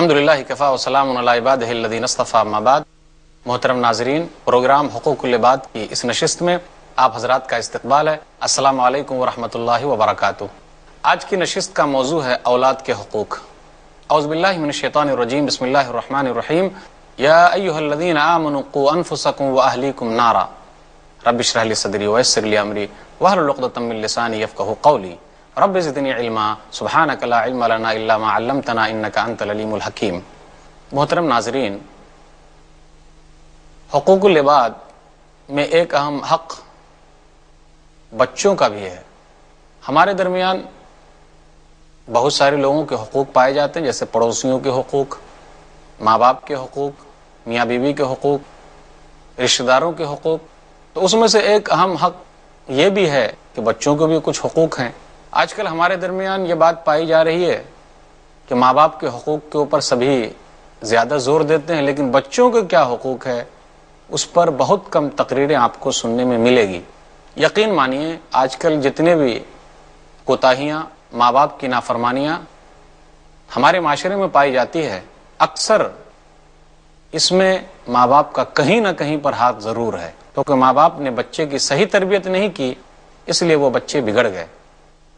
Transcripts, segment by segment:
الحمدللہ کفا وسلام علی عبادہ الذین اصطفیٰ اما بعد۔ محترم ناظرین، پروگرام حقوق العباد کی اس نشست میں آپ حضرات کا استقبال ہے۔ السلام علیکم ورحمۃ اللہ وبرکاتہ۔ آج کی نشست کا موضوع ہے اولاد کے حقوق۔ اعوذ باللہ من الشیطان الرجیم، بسم اللہ الرحمن الرحیم۔ یا ایھا الذین آمنوا قوا انفسکم واہلیکم نارا رب اشرح لی صدری ویسر لی امری واحلل عقدۃ من لسانی یفقهوا قولی رب زدنی علما سبحانک لا علم لنا الا ما علمتنا انک انت العلیم الحکیم۔ محترم ناظرین، حقوق العباد میں ایک اہم حق بچوں کا بھی ہے۔ ہمارے درمیان بہت سارے لوگوں کے حقوق پائے جاتے ہیں، جیسے پڑوسیوں کے حقوق، ماں باپ کے حقوق، میاں بیوی کے حقوق، رشتہ داروں کے حقوق۔ تو اس میں سے ایک اہم حق یہ بھی ہے کہ بچوں کو بھی کچھ حقوق ہیں۔ آج کل ہمارے درمیان یہ بات پائی جا رہی ہے کہ ماں باپ کے حقوق کے اوپر سبھی زیادہ زور دیتے ہیں، لیکن بچوں کے کیا حقوق ہے اس پر بہت کم تقریریں آپ کو سننے میں ملے گی۔ یقین مانیے، آج کل جتنے بھی کوتاہیاں، ماں باپ کی نافرمانیاں ہمارے معاشرے میں پائی جاتی ہے، اکثر اس میں ماں باپ کا کہیں نہ کہیں پر ہاتھ ضرور ہے، کیونکہ ماں باپ نے بچے کی صحیح تربیت نہیں کی، اس لیے وہ بچے بگڑ گئے،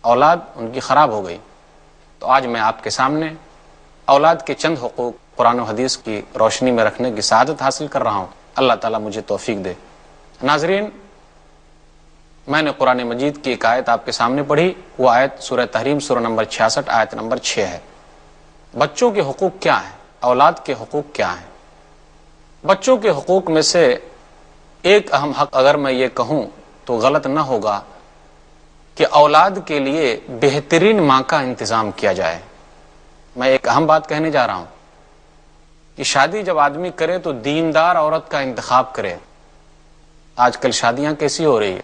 اولاد ان کی خراب ہو گئی۔ تو آج میں آپ کے سامنے اولاد کے چند حقوق قرآن و حدیث کی روشنی میں رکھنے کی سعادت حاصل کر رہا ہوں۔ اللہ تعالیٰ مجھے توفیق دے۔ ناظرین، میں نے قرآن مجید کی ایک آیت آپ کے سامنے پڑھی، وہ آیت سورہ تحریم سورہ نمبر 66 آیت نمبر 6 ہے۔ بچوں کے حقوق کیا ہیں؟ اولاد کے حقوق کیا ہیں؟ بچوں کے حقوق میں سے ایک اہم حق اگر میں یہ کہوں تو غلط نہ ہوگا کہ اولاد کے لیے بہترین ماں کا انتظام کیا جائے۔ میں ایک اہم بات کہنے جا رہا ہوں کہ شادی جب آدمی کرے تو دیندار عورت کا انتخاب کرے۔ آج کل شادیاں کیسی ہو رہی ہے،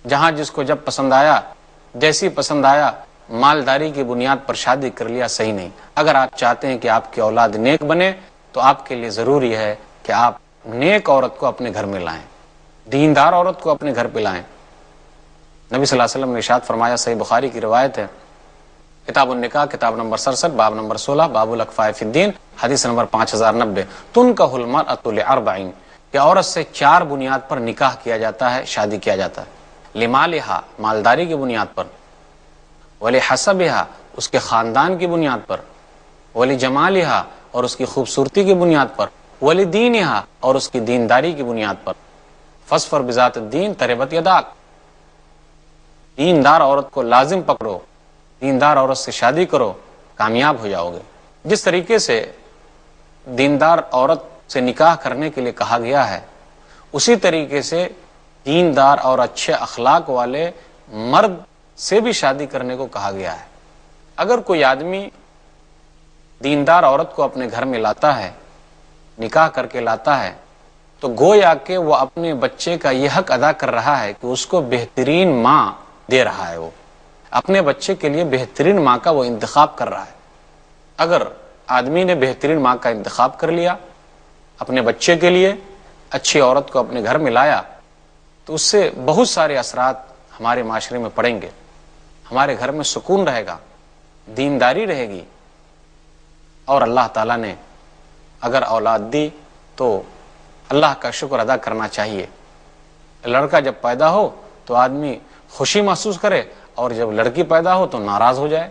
جہاں جس کو جب پسند آیا، جیسی پسند آیا، مالداری کی بنیاد پر شادی کر لیا، صحیح نہیں۔ اگر آپ چاہتے ہیں کہ آپ کی اولاد نیک بنے تو آپ کے لیے ضروری ہے کہ آپ نیک عورت کو اپنے گھر میں لائیں، دیندار عورت کو اپنے گھر پہ لائیں۔ نبی صلی اللہ علیہ وسلم نے ارشاد فرمایا، صحیح بخاری کی روایت ہے، کتاب النکاح کتاب نمبر 67 باب نمبر 16 باب الاکفاء فی الدین، حدیث نمبر 5090، تنکح المرأۃ لاربع، کہ عورت سے 4 بنیاد پر نکاح کیا جاتا ہے، شادی کیا جاتا ہے۔ لمالہا، مالداری کی بنیاد پر، ولحسبہا، اس کے خاندان کی بنیاد پر، ولجمالہا، اور اس کی خوبصورتی کی بنیاد پر، ولدینہا، اور اس کی دینداری کی بنیاد پر۔ فاظفر بذات الدین تربت یداک، دیندار عورت کو لازم پکڑو، دیندار عورت سے شادی کرو، کامیاب ہو جاؤ گے۔ جس طریقے سے دیندار عورت سے نکاح کرنے کے لیے کہا گیا ہے، اسی طریقے سے دیندار اور اچھے اخلاق والے مرد سے بھی شادی کرنے کو کہا گیا ہے۔ اگر کوئی آدمی دیندار عورت کو اپنے گھر میں لاتا ہے، نکاح کر کے لاتا ہے، تو گویا کہ وہ اپنے بچے کا یہ حق ادا کر رہا ہے کہ اس کو بہترین ماں دے رہا ہے، وہ اپنے بچے کے لیے بہترین ماں کا وہ انتخاب کر رہا ہے۔ اگر آدمی نے بہترین ماں کا انتخاب کر لیا اپنے بچے کے لیے، اچھی عورت کو اپنے گھر میں لایا، تو اس سے بہت سارے اثرات ہمارے معاشرے میں پڑیں گے۔ ہمارے گھر میں سکون رہے گا، دینداری رہے گی، اور اللہ تعالیٰ نے اگر اولاد دی تو اللہ کا شکر ادا کرنا چاہیے۔ لڑکا جب پیدا ہو تو آدمی خوشی محسوس کرے، اور جب لڑکی پیدا ہو تو ناراض ہو جائے۔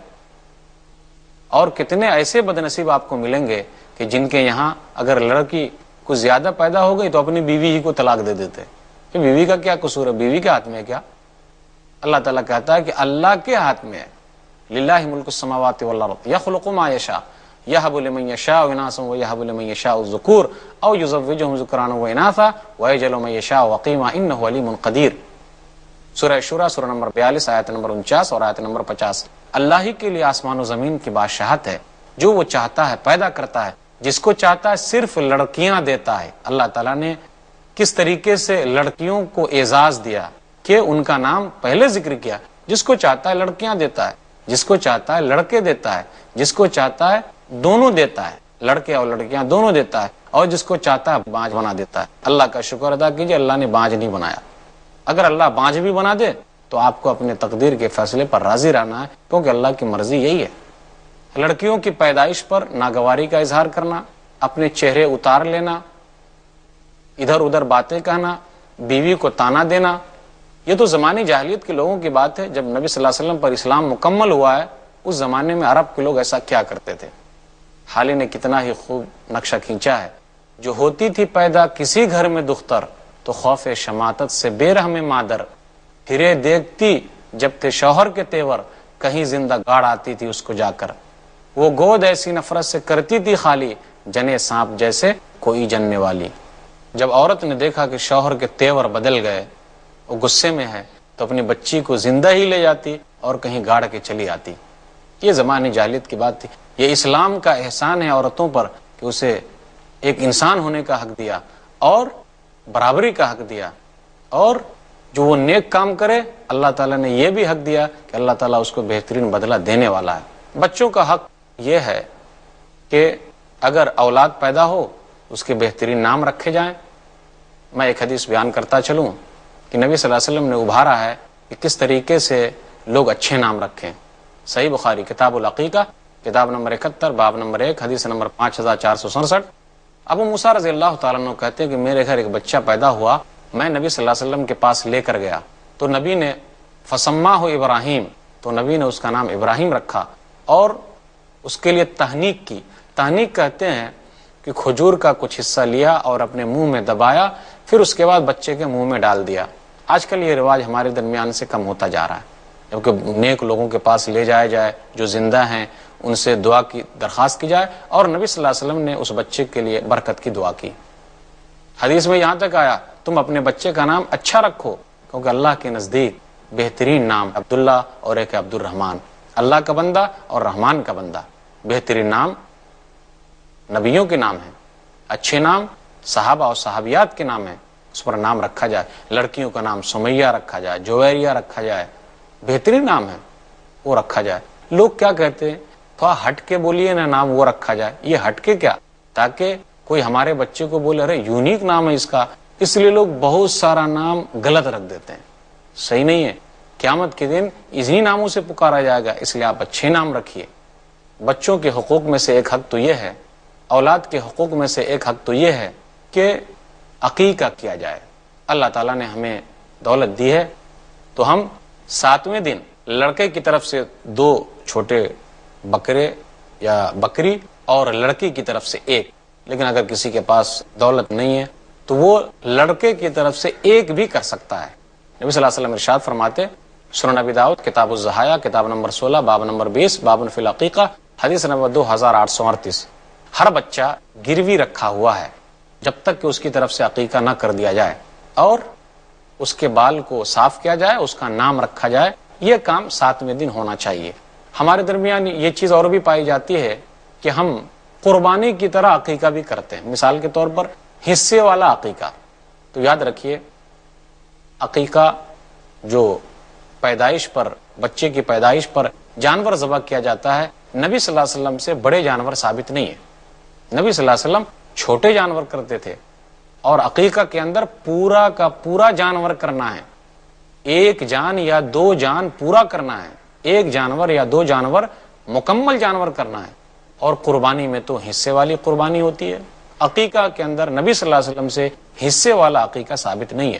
اور کتنے ایسے بد نصیب آپ کو ملیں گے کہ جن کے یہاں اگر لڑکی کچھ زیادہ پیدا ہو گئی تو اپنی بیوی ہی کو طلاق دے دیتے کہ بیوی کا کیا قصور ہے، بیوی کے ہاتھ میں ہے کیا؟ اللہ تعالیٰ کہتا ہے کہ اللہ کے ہاتھ میں ہے، للہ ملک السماوات والارض یخلق ما یشاء یہب لمن یشاء اناثا ویہب لمن یشاء الذکور او یزوجہم ذکرانا واناثا ویجعل من یشاء عقیما انہ علیم قدیر۔ سورہ شورى سورہ نمبر 42 آیت نمبر 49 اور آیت نمبر 50۔ اللہ ہی کے لیے آسمان و زمین کی بادشاہت ہے، جو وہ چاہتا ہے پیدا کرتا ہے، جس کو چاہتا ہے صرف لڑکیاں دیتا ہے۔ اللہ تعالیٰ نے کس طریقے سے لڑکیوں کو اعزاز دیا کہ ان کا نام پہلے ذکر کیا۔ جس کو چاہتا ہے لڑکیاں دیتا ہے، جس کو چاہتا ہے لڑکے دیتا ہے، جس کو چاہتا ہے دونوں دیتا ہے، لڑکے اور لڑکیاں دونوں دیتا ہے، اور جس کو چاہتا ہے بانجھ بنا دیتا ہے۔ اللہ کا شکر ادا کیجئے، اللہ نے بانجھ نہیں بنایا۔ اگر اللہ بانجھ بھی بنا دے تو آپ کو اپنے تقدیر کے فیصلے پر راضی رہنا ہے، کیونکہ اللہ کی مرضی یہی ہے۔ لڑکیوں کی پیدائش پر ناگواری کا اظہار کرنا، اپنے چہرے اتار لینا، ادھر ادھر باتیں کہنا، بیوی کو تانا دینا، یہ تو زمانے جاہلیت کے لوگوں کی بات ہے۔ جب نبی صلی اللہ علیہ وسلم پر اسلام مکمل ہوا ہے، اس زمانے میں عرب کے لوگ ایسا کیا کرتے تھے؟ حالی نے کتنا ہی خوب نقشہ کھینچا ہے۔ جو ہوتی تھی پیدا کسی گھر میں دختر، تو خوف شماتت سے بے رحم مادر، پھرے دیکھتی جب تھے شوہر کے تیور، کہیں زندہ گاڑ آتی تھی اس کو جا کر، وہ گود ایسی نفرت سے کرتی تھی خالی، جنے سانپ جیسے کوئی جننے والی۔ جب عورت نے دیکھا کہ شوہر کے تیور بدل گئے، وہ غصے میں ہے، تو اپنی بچی کو زندہ ہی لے جاتی اور کہیں گاڑ کے چلی آتی۔ یہ زمانے جاہلیت کی بات تھی۔ یہ اسلام کا احسان ہے عورتوں پر کہ اسے ایک انسان ہونے کا حق دیا اور برابری کا حق دیا، اور جو وہ نیک کام کرے اللہ تعالیٰ نے یہ بھی حق دیا کہ اللہ تعالیٰ اس کو بہترین بدلہ دینے والا ہے۔ بچوں کا حق یہ ہے کہ اگر اولاد پیدا ہو اس کے بہترین نام رکھے جائیں۔ میں ایک حدیث بیان کرتا چلوں کہ نبی صلی اللہ علیہ وسلم نے ابھارا ہے کہ کس طریقے سے لوگ اچھے نام رکھیں۔ صحیح بخاری کتاب العقیقہ، کتاب نمبر 71، باب نمبر 1، حدیث نمبر 5467۔ ابو موسیٰ رضی اللہ تعالیٰ عنہ کہتے ہیں کہ میرے گھر ایک بچہ پیدا ہوا، میں نبی صلی اللہ علیہ وسلم کے پاس لے کر گیا تو نبی نے فسماہ ابراہیم، تو نبی نے اس کا نام ابراہیم رکھا اور اس کے لیے تہنیک کی۔ تہنیک کہتے ہیں کہ کھجور کا کچھ حصہ لیا اور اپنے منہ میں دبایا، پھر اس کے بعد بچے کے منہ میں ڈال دیا۔ آج کل یہ رواج ہمارے درمیان سے کم ہوتا جا رہا ہے، جبکہ نیک لوگوں کے پاس لے جایا جائے جو زندہ ہیں، ان سے دعا کی درخواست کی جائے، اور نبی صلی اللہ علیہ وسلم نے اس بچے کے لیے برکت کی دعا کی۔ حدیث میں یہاں تک آیا تم اپنے بچے کا نام اچھا رکھو، کیونکہ اللہ کے نزدیک بہترین نام عبداللہ اور ایک عبد الرحمن، اللہ کا بندہ اور رحمان کا بندہ۔ بہترین نام نبیوں کے نام ہیں، اچھے نام صحابہ اور صحابیات کے نام ہیں، اس پر نام رکھا جائے۔ لڑکیوں کا نام سمیہ رکھا جائے، جویریہ رکھا جائے، بہترین نام ہے وہ رکھا جائے۔ لوگ کیا کہتے ہیں، تھوڑا ہٹ کے بولیے نا نام وہ رکھا جائے۔ یہ ہٹ کے کیا، تاکہ کوئی ہمارے بچے کو بولے ارے یونیک نام ہے اس کا، اس لیے لوگ بہت سارا نام غلط رکھ دیتے ہیں۔ صحیح نہیں ہے۔ قیامت کے دن انہی ناموں سے پکارا جائے گا، اس لیے آپ اچھے نام رکھیے۔ بچوں کے حقوق میں سے ایک حق تو یہ ہے، اولاد کے حقوق میں سے ایک حق تو یہ ہے کہ عقیقہ کیا جائے۔ اللہ تعالیٰ نے ہمیں دولت دی ہے تو ہم 7ویں دن لڑکے کی طرف سے 2 چھوٹے بکرے یا بکری اور لڑکی کی طرف سے 1، لیکن اگر کسی کے پاس دولت نہیں ہے تو وہ لڑکے کی طرف سے 1 بھی کر سکتا ہے۔ نبی صلی اللہ علیہ وسلم ارشاد فرماتے، سنن ابی داؤد کتاب الضحایا، کتاب نمبر 16، باب نمبر 20، باب فی العقیقہ، حدیث نمبر 2838، ہر بچہ گروی رکھا ہوا ہے جب تک کہ اس کی طرف سے عقیقہ نہ کر دیا جائے اور اس کے بال کو صاف کیا جائے، اس کا نام رکھا جائے۔ یہ کام 7ویں دن ہونا چاہیے۔ ہمارے درمیان یہ چیز اور بھی پائی جاتی ہے کہ ہم قربانی کی طرح عقیقہ بھی کرتے ہیں، مثال کے طور پر حصے والا عقیقہ۔ تو یاد رکھیے، عقیقہ جو پیدائش پر، بچے کی پیدائش پر جانور ذبح کیا جاتا ہے، نبی صلی اللہ علیہ وسلم سے بڑے جانور ثابت نہیں ہے۔ نبی صلی اللہ علیہ وسلم چھوٹے جانور کرتے تھے، اور عقیقہ کے اندر پورا کا پورا جانور کرنا ہے، 1 جان یا 2 جان پورا کرنا ہے، 1 جانور یا 2 جانور مکمل جانور کرنا ہے۔ اور قربانی میں تو حصے والی قربانی ہوتی ہے۔ عقیقہ کے اندر نبی صلی اللہ علیہ وسلم سے حصے والا عقیقہ ثابت نہیں ہے۔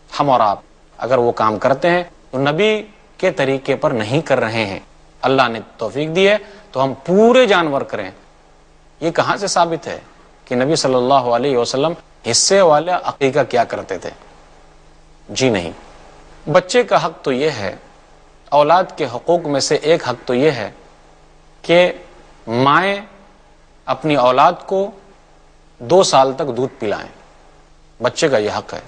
ہم اور آپ اگر وہ کام کرتے ہیں تو نبی کے طریقے پر نہیں کر رہے ہیں۔ اللہ نے توفیق دی ہے تو ہم پورے جانور کریں۔ یہ کہاں سے ثابت ہے کہ نبی صلی اللہ علیہ وسلم حصے والا عقیقہ کیا کرتے تھے؟ جی نہیں۔ بچے کا حق تو یہ ہے، اولاد کے حقوق میں سے ایک حق تو یہ ہے کہ مائیں اپنی اولاد کو 2 سال تک دودھ پلائیں۔ بچے کا یہ حق ہے۔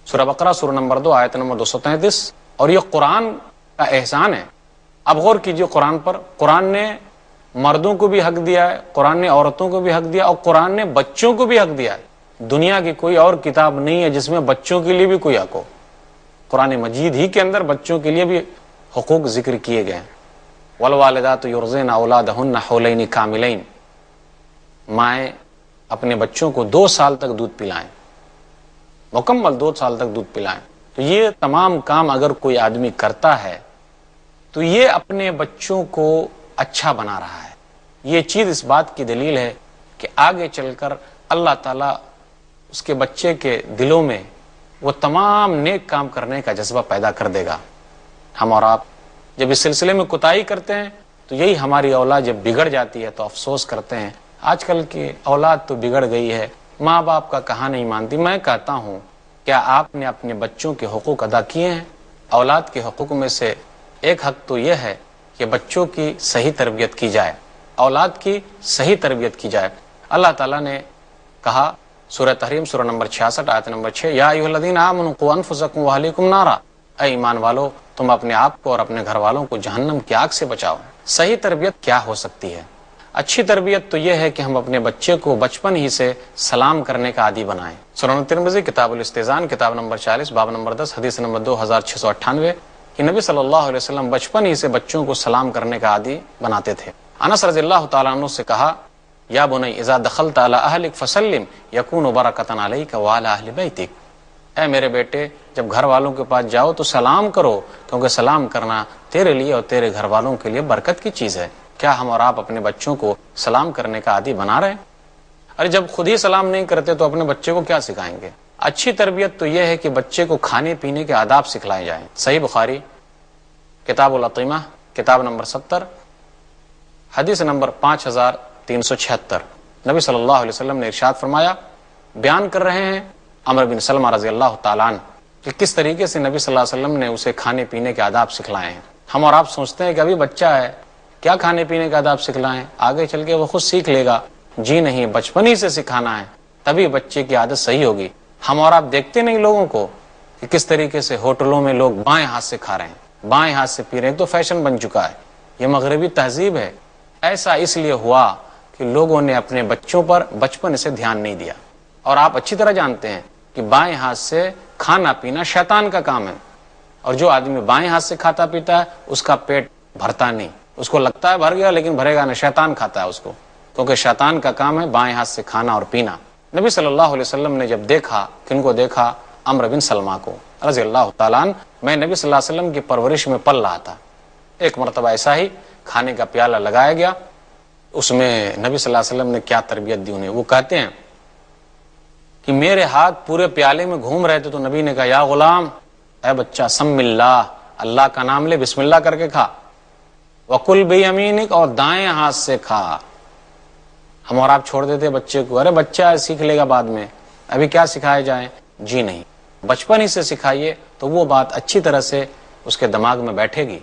سورہ بقرہ سورہ نمبر 2 آیت نمبر 233۔ اور یہ قرآن کا احسان ہے۔ اب غور کیجئے قرآن پر، قرآن نے مردوں کو بھی حق دیا ہے، قرآن نے عورتوں کو بھی حق دیا، اور قرآن نے بچوں کو بھی حق دیا ہے۔ دنیا کی کوئی اور کتاب نہیں ہے جس میں بچوں کے لیے بھی کوئی حق ہو۔ قرآن مجید ہی کے اندر بچوں کے لیے بھی حقوق ذکر کیے گئے ہیں۔ والوالدات یرضعن اولادہن حولین کاملین، مائیں اپنے بچوں کو 2 سال تک دودھ پلائیں، مکمل 2 سال تک دودھ پلائیں۔ تو یہ تمام کام اگر کوئی آدمی کرتا ہے تو یہ اپنے بچوں کو اچھا بنا رہا ہے۔ یہ چیز اس بات کی دلیل ہے کہ آگے چل کر اللہ تعالیٰ اس کے بچے کے دلوں میں وہ تمام نیک کام کرنے کا جذبہ پیدا کر دے گا۔ ہم اور آپ جب اس سلسلے میں کوتاہی کرتے ہیں تو یہی ہماری اولاد جب بگڑ جاتی ہے تو افسوس کرتے ہیں۔ آج کل کی اولاد تو بگڑ گئی ہے، ماں باپ کا کہا نہیں مانتی۔ میں کہتا ہوں کیا آپ نے اپنے بچوں کے حقوق ادا کیے ہیں؟ اولاد کے حقوق میں سے ایک حق تو یہ ہے کہ بچوں کی صحیح تربیت کی جائے، اولاد کی صحیح تربیت کی جائے۔ اللہ تعالیٰ نے کہا سورہ تحریم سورہ نمبر 66 آیت نمبر 6، یا ایھا الذین آمنوا قوا انفسکم واہلیکم نارا، اے ایمان والو تم اپنے آپ کو اور اپنے گھر والوں کو جہنم کی آگ سے بچاؤ۔ صحیح تربیت کیا ہو سکتی ہے؟ اچھی تربیت تو یہ ہے کہ ہم اپنے بچے کو بچپن ہی سے سلام کرنے کا عادی بنائیں۔ سنن ترمذی کتاب الاستئذان کتاب نمبر 40 باب نمبر 10 حدیث نمبر 2698 کہ نبی صلی اللہ علیہ وسلم بچپن ہی سے بچوں کو سلام کرنے کا عادی بناتے تھے۔ انس رضی اللہ تعالیٰ عنہ سے کہا، یا بنی اذا دخلت علی اہلک فسلم یکون برکۃ علیک وعلی اہل بیتک، اے میرے بیٹے جب گھر والوں کے پاس جاؤ تو سلام کرو، کیونکہ سلام کرنا تیرے لیے اور تیرے گھر والوں کے لیے برکت کی چیز ہے۔ کیا ہم اور آپ اپنے بچوں کو سلام کرنے کا عادی بنا رہے ہیں؟ اور جب خود ہی سلام نہیں کرتے تو اپنے بچے کو کیا سکھائیں گے؟ اچھی تربیت تو یہ ہے کہ بچے کو کھانے پینے کے آداب سکھلائے جائیں۔ صحیح بخاری کتاب الاطعمہ کتاب نمبر 70 حدیث نمبر 5376 نبی صلی اللہ علیہ وسلم نے ارشاد فرمایا، بیان کر رہے ہیں عمرو بن سلمہ رضی اللہ تعالیٰ عنہ کہ کس طریقے سے نبی صلی اللہ علیہ وسلم نے اسے کھانے پینے کے آداب سکھلائے ہیں۔ ہم اور آپ سوچتے ہیں کہ ابھی بچہ ہے، کیا کھانے پینے کے آداب سکھلائیں، آگے چل کے وہ خود سیکھ لے گا۔ جی نہیں، بچپن ہی سے سکھانا ہے، تبھی بچے کی عادت صحیح ہوگی۔ ہم اور آپ دیکھتے نہیں لوگوں کو کہ کس طریقے سے ہوٹلوں میں لوگ بائیں ہاتھ سے کھا رہے ہیں، بائیں ہاتھ سے پی رہے ہیں، تو فیشن بن چکا ہے، یہ مغربی تہذیب ہے۔ ایسا اس لیے ہوا کہ لوگوں نے اپنے بچوں پر بچپن سے دھیان نہیں دیا۔ اور آپ اچھی طرح جانتے ہیں کہ بائیں ہاتھ سے کھانا پینا شیطان کا کام ہے، اور جو آدمی بائیں ہاتھ سے کھاتا پیتا ہے اس کا پیٹ بھرتا نہیں، اس کو لگتا ہے بھر گیا لیکن بھرے گا نہیں، شیطان کھاتا ہے اس کو، کیونکہ شیطان کا کام ہے بائیں ہاتھ سے کھانا اور پینا۔ نبی صلی اللہ علیہ وسلم نے جب دیکھا، کن کو دیکھا؟ عمرو بن سلمہ کو رضی اللہ تعالیٰ عنہ۔ میں نبی صلی اللہ علیہ وسلم کی پرورش میں پل رہا تھا، ایک مرتبہ ایسا ہی کھانے کا پیالہ لگایا گیا، اس میں نبی صلی اللہ علیہ وسلم نے کیا تربیت دی انہیں، وہ کہتے ہیں کہ میرے ہاتھ پورے پیالے میں گھوم رہے تھے تو نبی نے کہا، یا غلام، اے بچہ، سم اللہ، اللہ کا نام لے، بسم اللہ کر کے کھا، وکل بیمینک، اور دائیں ہاتھ سے کھا۔ ہم اور آپ چھوڑ دیتے بچے کو، ارے بچہ سیکھ لے گا بعد میں، ابھی کیا سکھائے جائیں؟ جی نہیں، بچپن ہی سے سکھائیے تو وہ بات اچھی طرح سے اس کے دماغ میں بیٹھے گی۔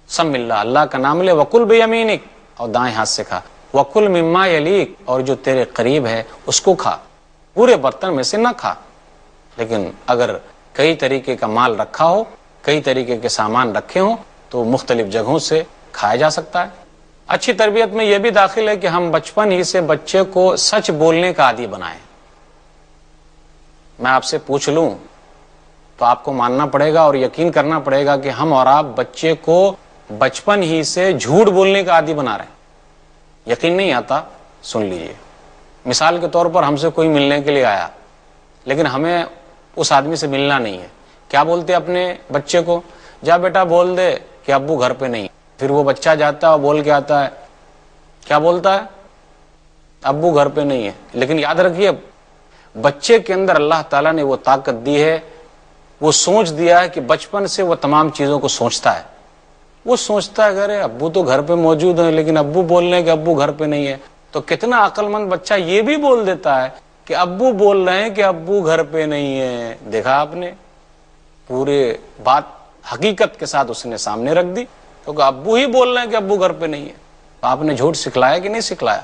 سم اللہ، اللہ کا نام لے، وکل بیمینک، اور دائیں ہاتھ سے کھا، وکل مما یلیک، اور جو تیرے قریب ہے اس کو کھا، پورے برتن میں سے نہ کھا۔ لیکن اگر کئی طریقے کا مال رکھا ہو، کئی طریقے کے سامان رکھے ہوں تو مختلف جگہوں سے کھایا جا سکتا ہے۔ اچھی تربیت میں یہ بھی داخل ہے کہ ہم بچپن ہی سے بچے کو سچ بولنے کا عادی بنائیں۔ میں آپ سے پوچھ لوں تو آپ کو ماننا پڑے گا اور یقین کرنا پڑے گا کہ ہم اور آپ بچے کو بچپن ہی سے جھوٹ بولنے کا عادی بنا رہے ہیں۔ یقین نہیں آتا؟ سن لیجئے، مثال کے طور پر ہم سے کوئی ملنے کے لیے آیا لیکن ہمیں اس آدمی سے ملنا نہیں ہے، کیا بولتے اپنے بچے کو؟ جا بیٹا بول دے کہ ابو گھر پہ نہیں۔ پھر وہ بچہ جاتا ہے اور بول کے آتا ہے، کیا بولتا ہے؟ ابو گھر پہ نہیں ہے۔ لیکن یاد رکھیے، بچے کے اندر اللہ تعالیٰ نے وہ طاقت دی ہے، وہ سوچ دیا ہے کہ بچپن سے وہ تمام چیزوں کو سوچتا ہے۔ وہ سوچتا ہے ارے ابو تو گھر پہ موجود ہیں لیکن ابو بول رہے ہیں کہ ابو گھر پہ نہیں ہے، تو کتنا عقل مند بچہ یہ بھی بول دیتا ہے کہ ابو بول رہے ہیں کہ ابو گھر پہ نہیں ہے۔ دیکھا آپ نے، پورے بات حقیقت کے ساتھ اس نے سامنے رکھ دی، کیونکہ ابو ہی بول رہے ہیں کہ ابو گھر پہ نہیں ہے۔ تو آپ نے جھوٹ سکھلایا کہ نہیں سکھلایا؟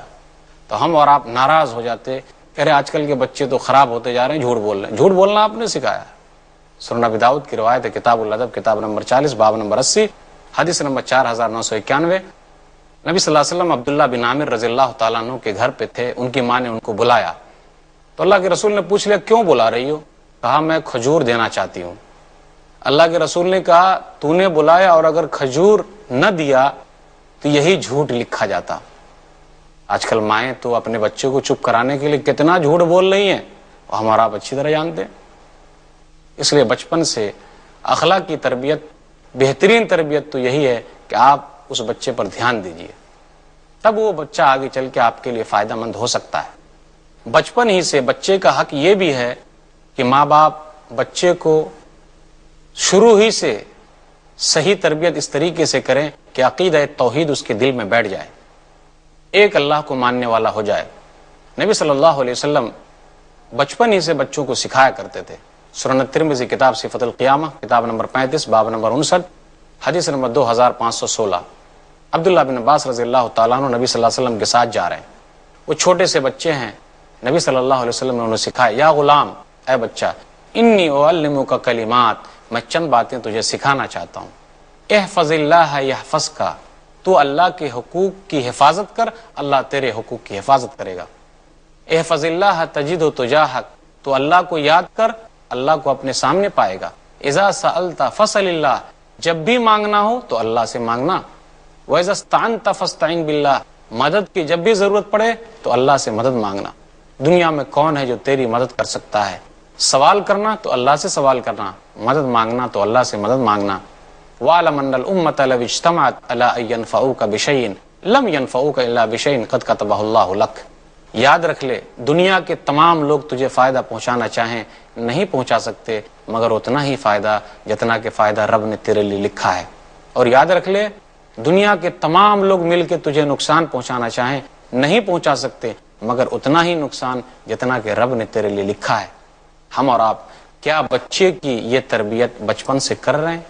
تو ہم اور آپ ناراض ہو جاتے کہ ارے آج کل کے بچے تو خراب ہوتے جا رہے ہیں، جھوٹ بول رہے ہیں۔ جھوٹ بولنا آپ نے سکھایا۔ سنن ابی داؤد کی روایت ہے، کتاب الادب کتاب نمبر 40 باب نمبر 80 حدیث نمبر 4991، نبی صلی اللہ علیہ وسلم عبداللہ بن عامر رضی اللہ تعالیٰ عنہ کے گھر پہ تھے، ان کی ماں نے ان کو بلایا تو اللہ کے رسول نے پوچھ لیا، کیوں بلا رہی ہو؟ کہا میں کھجور دینا چاہتی ہوں۔ اللہ کے رسول نے کہا، تو نے بلایا اور اگر کھجور نہ دیا تو یہی جھوٹ لکھا جاتا۔ آج کل مائیں تو اپنے بچے کو چپ کرانے کے لیے کتنا جھوٹ بول رہی ہیں، اور ہمارا آپ اچھی طرح جانتے ہیں۔ اس لیے بچپن سے اخلاق کی تربیت، بہترین تربیت تو یہی ہے کہ آپ اس بچے پر دھیان دیجیے، تب وہ بچہ آگے چل کے آپ کے لیے فائدہ مند ہو سکتا ہے۔ بچپن ہی سے بچے کا حق یہ بھی ہے کہ ماں باپ بچے کو شروع ہی سے صحیح تربیت اس طریقے سے کریں کہ عقیدہ توحید اس کے دل میں بیٹھ جائے، ایک اللہ کو ماننے والا ہو جائے۔ نبی صلی اللہ علیہ وسلم بچپن ہی سے بچوں کو سکھایا کرتے تھے۔ سنن ترمذی کتاب صفت القیامہ کتاب نمبر 35 باب نمبر 59 حدیث نمبر 2516، عبداللہ بن عباس رضی اللہ تعالیٰ عنہ نبی صلی اللہ علیہ وسلم کے ساتھ جا رہے ہیں، وہ چھوٹے سے بچے ہیں، نبی صلی اللہ علیہ وسلم نے انہیں سکھایا، یا غلام، اے بچہ، انی اعلمک کلمات، میں چند باتیں تجھے سکھانا چاہتا ہوں، احفظ اللہ یحفظک، تو اللہ کے حقوق کی حفاظت کر، اللہ تیرے حقوق کی حفاظت کرے گا، احفظ اللہ تجدہ تجاہک، تو اللہ کو یاد کر، اللہ کو اپنے سامنے پائے گا، اذا سألت فسأل اللہ، جب بھی مانگنا ہو تو اللہ سے مانگنا، وَإِذَا اسْتَعَنْتَ فَاسْتَعِنْ بِاللَّهِ، مدد کی جب بھی ضرورت پڑے تو اللہ سے مدد مانگنا۔ دنیا میں کون ہے جو تیری مدد کر سکتا ہے؟ سوال کرنا تو اللہ سے سوال کرنا، مدد مانگنا تو اللہ سے مدد مانگنا۔ وَاعْلَمْ أَنَّ الْأُمَّةَ لَوِ اجْتَمَعَتْ عَلَىٰ أَن يَنفَعُوكَ بِشَيْءٍ لَمْ يَنفَعُوكَ إِلَّا بِشَيْءٍ قَدْ كَتَبَهُ اللَّهُ لَكَ، یاد رکھ لے، دنیا کے تمام لوگ تجھے فائدہ پہنچانا چاہیں نہیں پہنچا سکتے مگر اتنا ہی فائدہ جتنا کہ فائدہ رب نے تیرے لیے لکھا ہے، اور یاد رکھ لے، دنیا کے تمام لوگ مل کے تجھے نقصان پہنچانا چاہیں نہیں پہنچا سکتے مگر اتنا ہی نقصان جتنا کہ رب نے تیرے لیے لکھا ہے۔ ہم اور آپ کیا بچے کی یہ تربیت بچپن سے کر رہے ہیں؟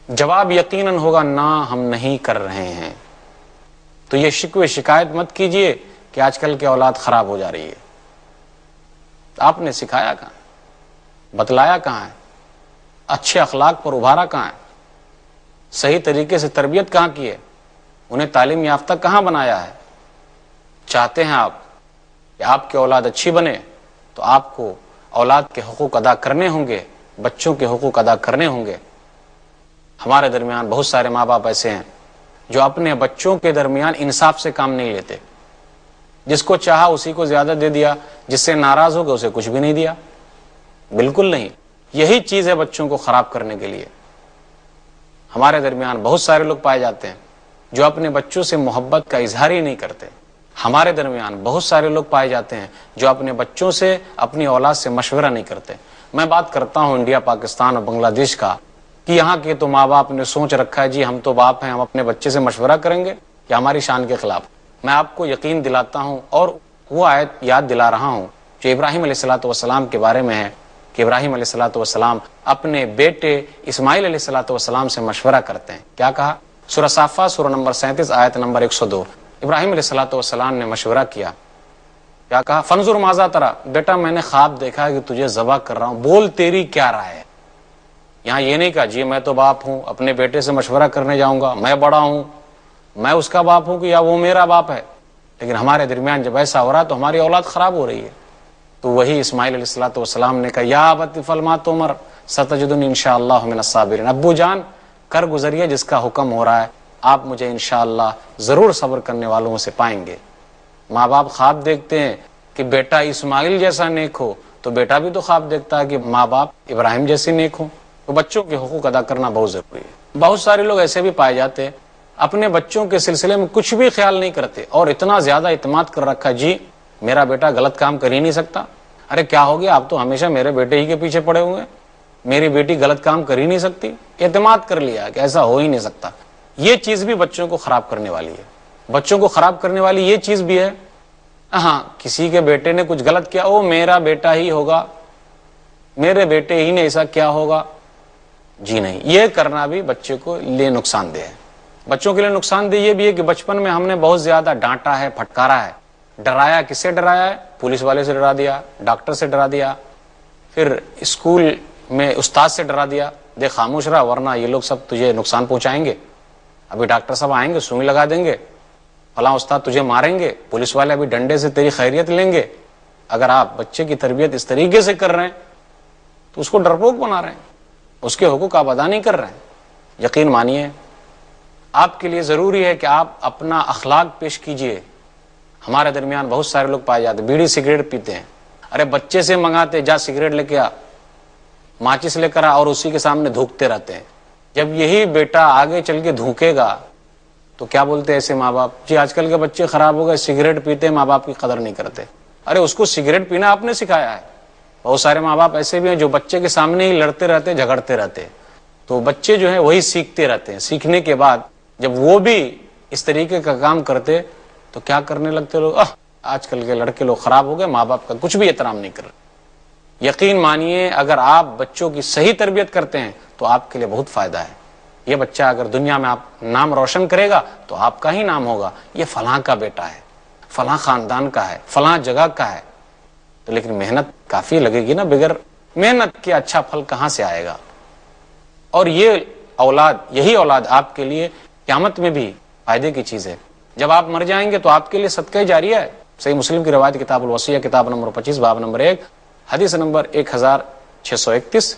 جواب یقیناً ہوگا نہ، ہم نہیں کر رہے ہیں۔ تو یہ شکوے شکایت مت کیجئے کہ آج کل کی اولاد خراب ہو جا رہی ہے۔ آپ نے سکھایا کہاں، بتلایا کہاں ہے، اچھے اخلاق پر ابھارا کہاں ہے، صحیح طریقے سے تربیت کہاں کی ہے، انہیں تعلیم یافتہ کہاں بنایا ہے؟ چاہتے ہیں آپ کہ آپ کی اولاد اچھی بنے تو آپ کو اولاد کے حقوق ادا کرنے ہوں گے، بچوں کے حقوق ادا کرنے ہوں گے۔ ہمارے درمیان بہت سارے ماں باپ ایسے ہیں جو اپنے بچوں کے درمیان انصاف سے کام نہیں لیتے، جس کو چاہا اسی کو زیادہ دے دیا، جس سے ناراض ہو گیا اسے کچھ بھی نہیں دیا، بالکل نہیں۔ یہی چیز ہے بچوں کو خراب کرنے کے لیے۔ ہمارے درمیان بہت سارے لوگ پائے جاتے ہیں جو اپنے بچوں سے محبت کا اظہار ہی نہیں کرتے۔ ہمارے درمیان بہت سارے لوگ پائے جاتے ہیں جو اپنے بچوں سے، اپنی اولاد سے مشورہ نہیں کرتے۔ میں بات کرتا ہوں انڈیا، پاکستان اور بنگلہ دیش کا، کہ یہاں کے تو ماں باپ نے سوچ رکھا ہے جی ہم تو باپ ہیں، ہم اپنے بچے سے مشورہ کریں گے کہ ہماری شان کے خلاف۔ میں آپ کو یقین دلاتا ہوں اور وہ آیت یاد دلا رہا ہوں جو ابراہیم علیہ الصلوۃ والسلام کے بارے میں ہے کہ ابراہیم علیہ الصلوۃ والسلام اپنے بیٹے اسماعیل علیہ الصلوۃ والسلام سے مشورہ کرتے ہیں۔ کیا کہا؟ سورہ صافات سورہ نمبر 37 آیت نمبر 102، ابراہیم علیہ الصلوۃ والسلام نے مشورہ کیا۔ کیا کہا؟ فنظر ماذا ترى، بیٹا میں نے خواب دیکھا کہ تجھے ذبح کر رہا ہوں، بول تیری کیا رائے ہے۔ یہاں یہ نہیں کہا جی میں تو باپ ہوں، اپنے بیٹے سے مشورہ کرنے جاؤں گا، میں بڑا ہوں، میں اس کا باپ ہوں کہ یا وہ میرا باپ ہے۔ لیکن ہمارے درمیان جب ایسا ہو رہا تو ہماری اولاد خراب ہو رہی ہے۔ تو وہی اسماعیل علیہ الصلوۃ والسلام نے کہا یا ابت افعل ما تؤمر ستجدنی انشاءاللہ من الصابرین، ابو جان کر گزریے جس کا حکم ہو رہا ہے، آپ مجھے انشاءاللہ ضرور صبر کرنے والوں سے پائیں گے۔ ماں باپ خواب دیکھتے ہیں کہ بیٹا اسماعیل جیسا نیک ہو تو بیٹا بھی تو خواب دیکھتا ہے کہ ماں باپ ابراہیم جیسے نیک ہوں۔ تو بچوں کے حقوق ادا کرنا بہت ضروری ہے۔ بہت سارے لوگ ایسے بھی پائے جاتے ہیں اپنے بچوں کے سلسلے میں کچھ بھی خیال نہیں کرتے اور اتنا زیادہ اعتماد کر رکھا جی میرا بیٹا غلط کام کر ہی نہیں سکتا۔ ارے کیا ہو گیا، آپ تو ہمیشہ میرے بیٹے ہی کے پیچھے پڑے ہوئے ہیں، میری بیٹی غلط کام کر ہی نہیں سکتی، اعتماد کر لیا کہ ایسا ہو ہی نہیں سکتا۔ یہ چیز بھی بچوں کو خراب کرنے والی ہے۔ بچوں کو خراب کرنے والی یہ چیز بھی ہے، ہاں کسی کے بیٹے نے کچھ غلط کیا، وہ میرا بیٹا ہی ہوگا، میرے بیٹے ہی نے ایسا کیا ہوگا۔ جی نہیں، یہ کرنا بھی بچے کو لیے نقصان دہ ہے۔ بچوں کے لیے نقصان دہ یہ بھی ہے کہ بچپن میں ہم نے بہت زیادہ ڈانٹا ہے، پھٹکارا ہے، ڈرایا۔ کس سے ڈرایا ہے؟ پولیس والے سے ڈرا دیا، ڈاکٹر سے ڈرا دیا، پھر اسکول میں استاد سے ڈرا دیا، دیکھ خاموش رہا ورنہ یہ لوگ سب تجھے نقصان پہنچائیں گے، ابھی ڈاکٹر صاحب آئیں گے سوئی لگا دیں گے، فلاں استاد تجھے ماریں گے، پولیس والے ابھی ڈنڈے سے تیری خیریت لیں گے۔ اگر آپ بچے کی تربیت اس طریقے سے کر رہے ہیں تو اس کو ڈرپوک بنا رہے ہیں، اس کے حقوق آپ ادا نہیں کر رہے ہیں۔ یقین مانیے آپ کے لیے ضروری ہے کہ آپ اپنا اخلاق پیش کیجئے۔ ہمارے درمیان بہت سارے لوگ پائے جاتے بیڑی سگریٹ پیتے ہیں، ارے بچے سے منگاتے جا سگریٹ لے کے آ، ماچس لے کر آ، اور اسی کے سامنے دھوکتے رہتے ہیں۔ جب یہی بیٹا آگے چل کے دھوکے گا تو کیا بولتے ایسے ماں باپ؟ جی آج کل کے بچے خراب ہو گئے، سگریٹ پیتے، ماں باپ کی قدر نہیں کرتے. ارے اس کو سگریٹ پینا آپ نے سکھایا ہے. بہت سارے ماں باپ ایسے بھی ہیں جو بچے کے سامنے ہی لڑتے رہتے، جھگڑتے رہتے، تو بچے جو ہیں وہی سیکھتے رہتے ہیں. سیکھنے کے بعد جب وہ بھی اس طریقے کا کام کرتے تو کیا کرنے لگتے لوگ؟ آج کل کے لڑکے لوگ خراب ہو گئے، ماں باپ کا کچھ بھی احترام نہیں کر رہے. یقین مانیے اگر آپ بچوں کی صحیح تربیت کرتے ہیں تو آپ کے لیے بہت فائدہ ہے. یہ بچہ اگر دنیا میں آپ نام روشن کرے گا تو آپ کا ہی نام ہوگا، یہ فلاں کا بیٹا ہے، فلاں خاندان کا ہے، فلاں جگہ کا ہے. تو لیکن محنت کافی لگے گی نا، بغیر محنت کے اچھا پھل کہاں سے آئے گا؟ اور یہ اولاد، یہی اولاد آپ کے لیے قیامت میں بھی فائدے کی چیز ہے. جب آپ مر جائیں گے تو آپ کے لیے صدقہ جاریہ ہے. صحیح مسلم کی روایت کتاب الوصیہ کتاب نمبر 25 باب نمبر 1 حدیث نمبر 1631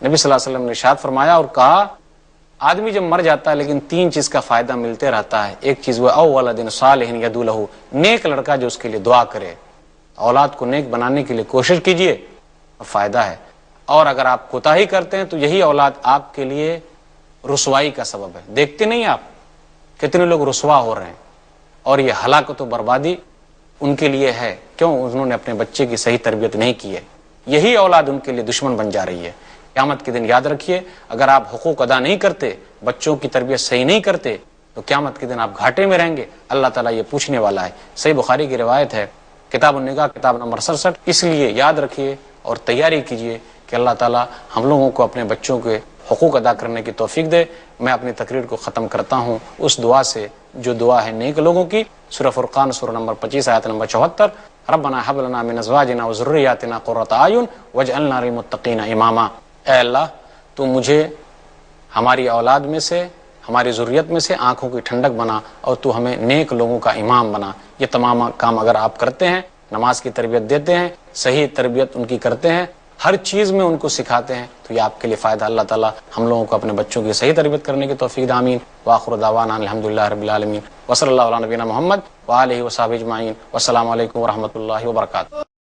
نبی صلی اللہ علیہ وسلم نے ارشاد فرمایا اور کہا آدمی جب مر جاتا ہے لیکن 3 چیز کا فائدہ ملتے رہتا ہے. ایک چیز وہ او ولد صالح یدعو لہ، نیک لڑکا جو اس کے لیے دعا کرے. اولاد کو نیک بنانے کے لیے کوشش کیجئے اور فائدہ ہے. اور اگر آپ کوتاہی کرتے ہیں تو یہی اولاد آپ کے لیے رسوائی کا سبب ہے. دیکھتے نہیں آپ کتنے لوگ رسوا ہو رہے ہیں، اور یہ ہلاکت و بربادی ان کے لیے ہے. کیوں؟ انہوں نے اپنے بچے کی صحیح تربیت نہیں کی ہے. یہی اولاد ان کے لیے دشمن بن جا رہی ہے. قیامت کے دن یاد رکھیے اگر آپ حقوق ادا نہیں کرتے، بچوں کی تربیت صحیح نہیں کرتے تو قیامت کے دن آپ گھاٹے میں رہیں گے. اللہ تعالیٰ یہ پوچھنے والا ہے. صحیح بخاری کی روایت ہے کتاب النکاح کتاب نمبر 67. اس لیے یاد رکھیے اور تیاری کیجئے کہ اللہ تعالیٰ ہم لوگوں کو اپنے بچوں کے حقوق ادا کرنے کی توفیق دے. میں اپنی تقریر کو ختم کرتا ہوں اس دعا سے جو دعا ہے نیک لوگوں کی. سورہ فرقان سورہ نمبر 25 آیت نمبر 74 ربنا هب لنا من ازواجنا وذرياتنا قرة اعين واجعلنا للمتقين اماما. اے اللہ تو مجھے ہماری اولاد میں سے، ہماری ذریت میں سے آنکھوں کی ٹھنڈک بنا اور تو ہمیں نیک لوگوں کا امام بنا. یہ تمام کام اگر آپ کرتے ہیں، نماز کی تربیت دیتے ہیں، صحیح تربیت ان کی کرتے ہیں، ہر چیز میں ان کو سکھاتے ہیں تو یہ آپ کے لیے فائدہ. اللہ تعالیٰ ہم لوگوں کو اپنے بچوں کی صحیح تربیت کرنے کی توفیق دے. آمین. وآخر دعوانا الحمدللہ رب العالمین وصلی اللہ علی نبینا محمد وآلہ وصحبہ اجمعین. والسلام علیکم ورحمۃ اللہ وبرکاتہ.